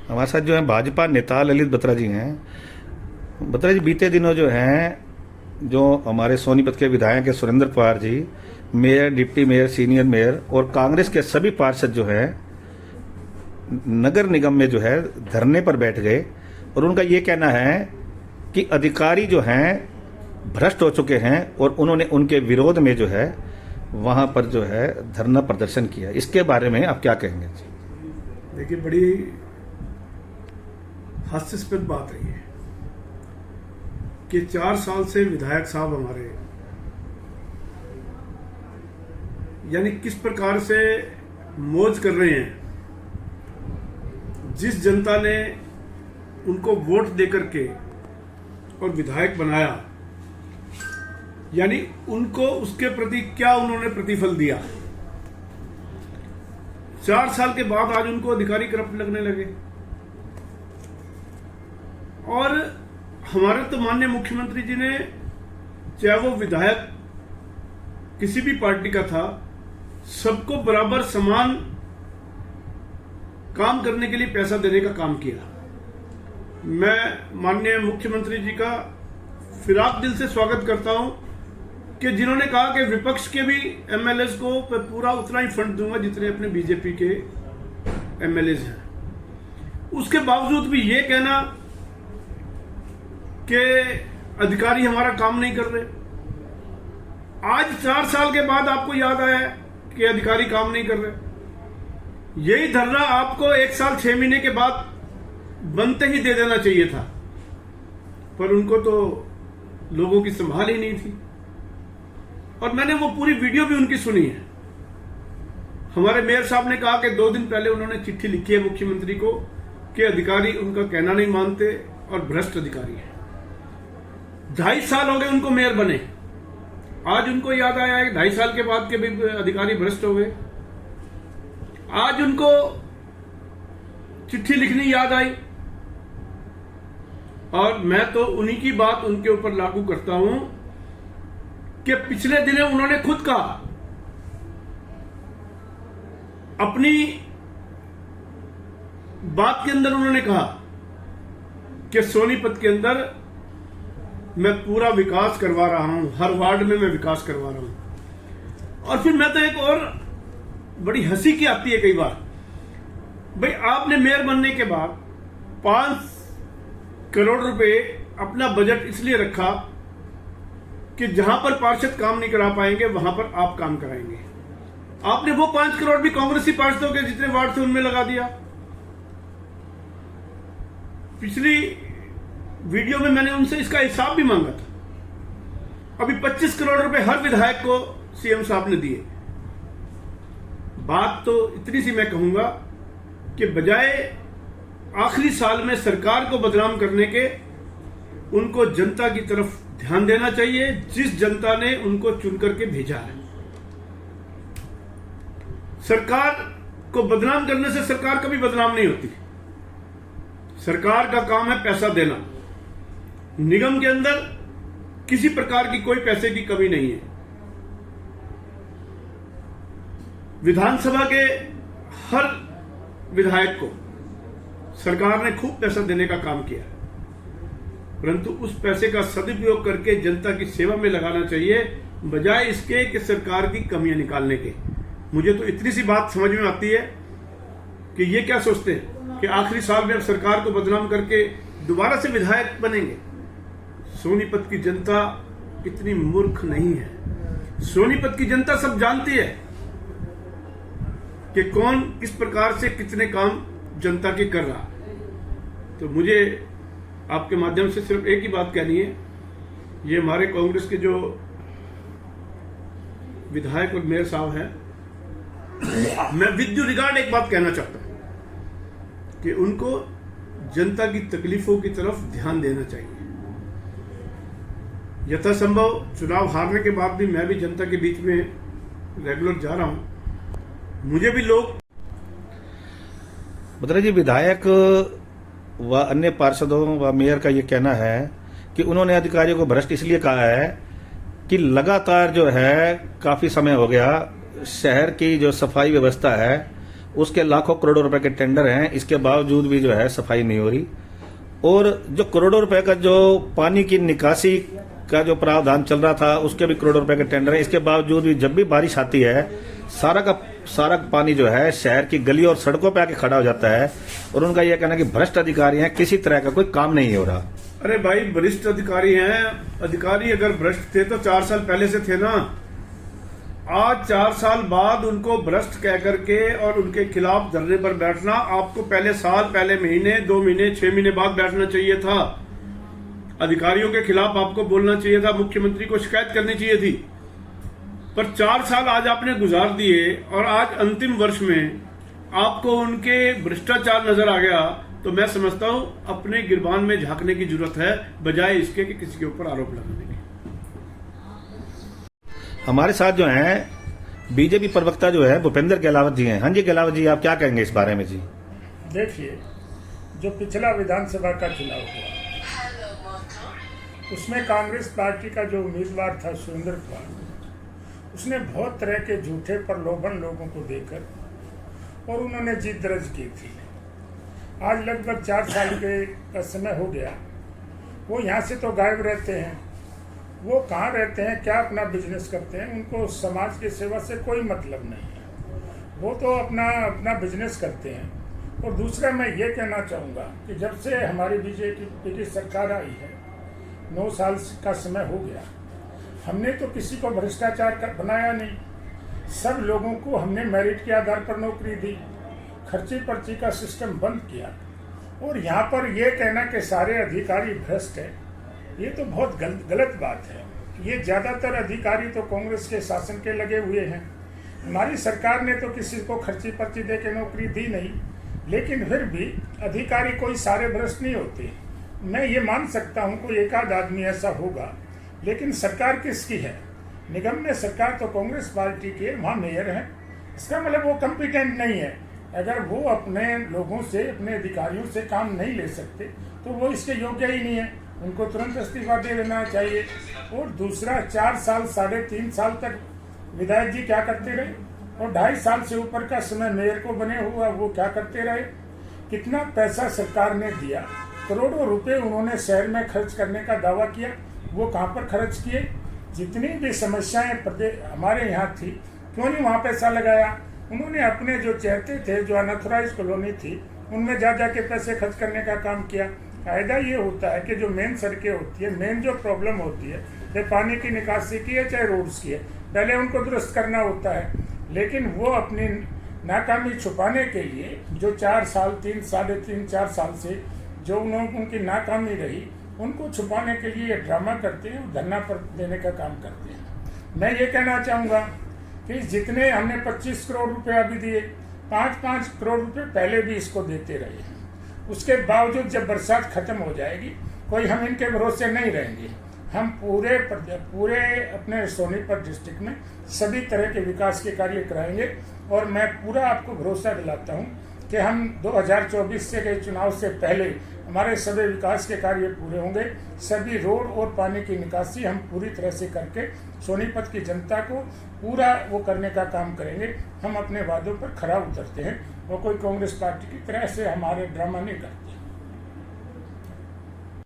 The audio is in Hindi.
हमारे साथ जो है भाजपा नेता ललित बत्रा जी हैं। बत्रा जी, बीते दिनों जो हैं, जो हमारे सोनीपत के विधायक है Surendra Pawar ji, mayor, deputy mayor, senior mayor और कांग्रेस के सभी पार्षद जो हैं नगर निगम में जो है धरने पर बैठ गए और उनका ये कहना है कि अधिकारी जो हैं भ्रष्ट हो चुके हैं और उन्होंने उनके विरोध में जो है वहां पर जो है धरना प्रदर्शन किया। इसके बारे में आप क्या कहेंगे? देखिए, बड़ी हास्यास्पद बात है ये कि 4 साल से विधायक साहब हमारे यानी किस प्रकार से मौज कर रहे हैं। जिस जनता ने उनको वोट देकर के और विधायक बनाया, यानी उनको उसके प्रति क्या उन्होंने प्रतिफल दिया। 4 साल के बाद आज उनको अधिकारी करप्ट लगने लगे। और हमारे तो माननीय मुख्यमंत्री जी ने, चाहे वो विधायक किसी भी पार्टी का था, सबको बराबर समान काम करने के लिए पैसा देने का काम किया। मैं माननीय मुख्यमंत्री जी का फिराक दिल से स्वागत करता हूं कि जिन्होंने कहा कि विपक्ष के भी एमएलएज को पूरा उतना ही फंड दूंगा जितने अपने बीजेपी के एमएलएज हैं। उसके बावजूद भी ये कहना कि अधिकारी हमारा काम नहीं कर रहे। आज 4 साल के बाद आपको याद आया कि अधिकारी काम नहीं कर रहे। यही धरना आपको 1 साल 6 महीने के बाद बनते ही दे देना चाहिए था, पर उनको तो लोगों की संभाल ही नहीं थी। और मैंने वो पूरी वीडियो भी उनकी सुनी है। हमारे मेयर साहब ने कहा कि 2 दिन पहले उन्होंने चिट्ठी लिखी है मुख्यमंत्री को कि अधिकारी उनका कहना नहीं मानते और भ्रष्ट अधिकारी है। 2.5 साल हो गए उनको मेयर बने। आज उनको याद आया है 2.5 साल के बाद के भी अधिकारी भ्रष्ट हो गए। आज उनको चिट्ठी लिखनी याद आई। और मैं तो उन्हीं की बात उनके ऊपर लागू करता हूं कि पिछले दिनों उन्होंने खुद कहा, अपनी बात के अंदर उन्होंने कहा कि सोनीपत के अंदर मैं पूरा विकास करवा रहा हूं, हर वार्ड में मैं विकास करवा रहा हूं। और फिर मैं तो एक और बड़ी हंसी की आती है कई बार, भाई आपने मेयर बनने के बाद 5 करोड़ रुपए अपना बजट इसलिए रखा कि जहां पर पार्षद काम नहीं करा पाएंगे वहां पर आप काम कराएंगे। आपने वो 5 करोड़ भी कांग्रेसी पार्षदों के जितने वार्ड थे उनमें लगा दिया। पिछली वीडियो में मैंने उनसे इसका हिसाब भी मांगा था। अभी 25 करोड़ रुपए हर विधायक को सीएम साहब ने दिए। बात तो इतनी सी मैं कहूंगा कि बजाय आखिरी साल में सरकार को बदनाम करने के, उनको जनता की तरफ ध्यान देना चाहिए, जिस जनता ने उनको चुन करके भेजा है। सरकार को बदनाम करने से सरकार कभी बदनाम नहीं होती। सरकार का काम है पैसा देना। निगम के अंदर किसी प्रकार की कोई पैसे की कमी नहीं है। विधानसभा के हर विधायक को सरकार ने खूब पैसा देने का काम किया, परंतु उस पैसे का सदुपयोग करके जनता की सेवा में लगाना चाहिए, बजाय इसके कि सरकार की कमियां निकालने के। मुझे तो इतनी सी बात समझ में आती है कि ये क्या सोचते हैं कि आखिरी साल में अब सरकार को बदनाम करके दोबारा से विधायक बनेंगे। सोनीपत की जनता इतनी मूर्ख नहीं है। सोनीपत की जनता सब जानती है कि कौन किस प्रकार से कितने काम जनता के कर रहा। तो मुझे आपके माध्यम से सिर्फ एक ही बात कहनी है, ये हमारे कांग्रेस के जो विधायक और मेयर साहब हैं, मैं विद ड्यू रिगार्ड एक बात कहना चाहता हूं कि उनको जनता की तकलीफों की तरफ ध्यान देना चाहिए। यथासंभव चुनाव हारने के बाद भी मैं भी जनता के बीच में रेगुलर जा रहा हूं। मुझे भी लोग बत्रा जी, विधायक व अन्य पार्षदों व मेयर का ये कहना है कि उन्होंने अधिकारियों को भ्रष्ट इसलिए कहा है कि लगातार जो है काफी समय हो गया शहर की जो सफाई व्यवस्था है उसके लाखों करोड़ों रुपए के टेंडर हैं, इसके बावजूद भी जो है सफाई नहीं हो रही। और जो करोड़ों रुपए का जो पानी की निकासी का जो प्रावधान चल रहा था, उसके भी करोड़ों रुपए के टेंडर है। इसके बावजूद भी जब भी बारिश आती है, सारा का सारा पानी जो है शहर की गलियों और सड़कों पे आके खड़ा हो जाता है। और उनका यह कहना है कि भ्रष्ट अधिकारी हैं, किसी तरह का कोई काम नहीं हो रहा। अरे भाई, वरिष्ठ अधिकारी हैं। अधिकारी अगर भ्रष्ट थे तो 4 साल पहले से थे ना। आज 4 साल बाद उनको भ्रष्ट कह करके और उनके खिलाफ धरने पर बैठना, आपको पहले साल, पहले महीने, 2 महीने, 6 महीने बाद बैठना चाहिए था। अधिकारियों के खिलाफ आपको बोलना चाहिए था, मुख्यमंत्री को शिकायत करनी चाहिए थी। पर 4 साल आज आपने गुजार दिए और आज अंतिम वर्ष में आपको उनके भ्रष्टाचार नजर आ गया। तो मैं समझता हूं अपने गिरबान में झांकने की जरूरत है, बजाय इसके कि किसी के ऊपर आरोप लगाने की। हमारे साथ जो हैं बीजेपी प्रवक्ता जो है भूपेंद्र गहलावत जी हैं। हाँ जी गहलावत जी, आप क्या कहेंगे इस बारे में जी? देखिए, जो पिछला विधानसभा का चुनाव हुआ उसमें कांग्रेस पार्टी का जो उम्मीदवार था सुरेंद्र पाल, उसने बहुत तरह के झूठे प्रलोभन लोगों को देकर और उन्होंने जीत दर्ज की थी। आज लगभग 4 साल का समय हो गया, वो यहाँ से तो गायब रहते हैं। वो कहाँ रहते हैं, क्या अपना बिजनेस करते हैं, उनको समाज की सेवा से कोई मतलब नहीं है। वो तो अपना बिजनेस करते हैं। और दूसरा मैं ये कहना चाहूँगा कि जब से हमारी बीजेपी की सरकार आई है, 9 साल का समय हो गया, हमने तो किसी को भ्रष्टाचार बनाया नहीं। सब लोगों को हमने मेरिट के आधार पर नौकरी दी, खर्ची पर्ची का सिस्टम बंद किया। और यहाँ पर यह कहना कि सारे अधिकारी भ्रष्ट हैं, ये तो बहुत गलत बात है। ये ज़्यादातर अधिकारी तो कांग्रेस के शासन के लगे हुए हैं। हमारी सरकार ने तो किसी को खर्ची पर्ची दे के नौकरी दी नहीं, लेकिन फिर भी अधिकारी कोई सारे भ्रष्ट नहीं होते। मैं ये मान सकता हूँ कोई एक आध आदमी ऐसा होगा, लेकिन सरकार किसकी है? निगम में सरकार तो कांग्रेस पार्टी की है, वहाँ मेयर है। इसका मतलब वो कम्पिटेंट नहीं है। अगर वो अपने लोगों से, अपने अधिकारियों से काम नहीं ले सकते तो वो इसके योग्य ही नहीं है। उनको तुरंत इस्तीफा दे देना चाहिए। और दूसरा, 4 साल, 3.5 साल तक विधायक जी क्या करते रहे? और 2.5 साल से ऊपर का समय मेयर को बने हुआ, वो क्या करते रहे? कितना पैसा सरकार ने दिया, करोड़ों रुपए उन्होंने शहर में खर्च करने का दावा किया, वो कहाँ पर खर्च किए? जितनी भी समस्याएं हमारे यहाँ थी, क्यों नहीं वहाँ पैसा लगाया? उन्होंने अपने जो चाहते थे, जो अनऑथराइज कॉलोनी थी, उनमें जा के पैसे खर्च करने का काम किया। फायदा ये होता है कि जो मेन सड़कें होती है, मेन जो प्रॉब्लम होती है, चाहे पानी की निकासी की है चाहे रोड्स की है, पहले उनको दुरुस्त करना होता है। लेकिन वो अपनी नाकामी छुपाने के लिए जो 4 साल, 3, 3.5, 4 साल से जो उनकी नाकामी रही, उनको छुपाने के लिए ड्रामा करते हैं, धरना पर देने का काम करते हैं। मैं ये कहना चाहूँगा कि जितने हमने 25 करोड़ रुपए अभी दिए, 5-5 करोड़ रुपए पहले भी इसको देते रहे। उसके बावजूद जब बरसात खत्म हो जाएगी, कोई हम इनके भरोसे नहीं रहेंगे। हम पूरे अपने सोनीपत डिस्ट्रिक्ट में सभी तरह के विकास के कार्य कराएंगे। और मैं पूरा आपको भरोसा दिलाता हूँ कि हम 2024 के चुनाव से पहले हमारे सभी विकास के कार्य पूरे होंगे। सभी रोड और पानी की निकासी हम पूरी तरह से करके सोनीपत की जनता को पूरा वो करने का काम करेंगे। हम अपने वादों पर खरा उतरते हैं और कोई कांग्रेस पार्टी की तरह से हमारे ड्रामा नहीं करते।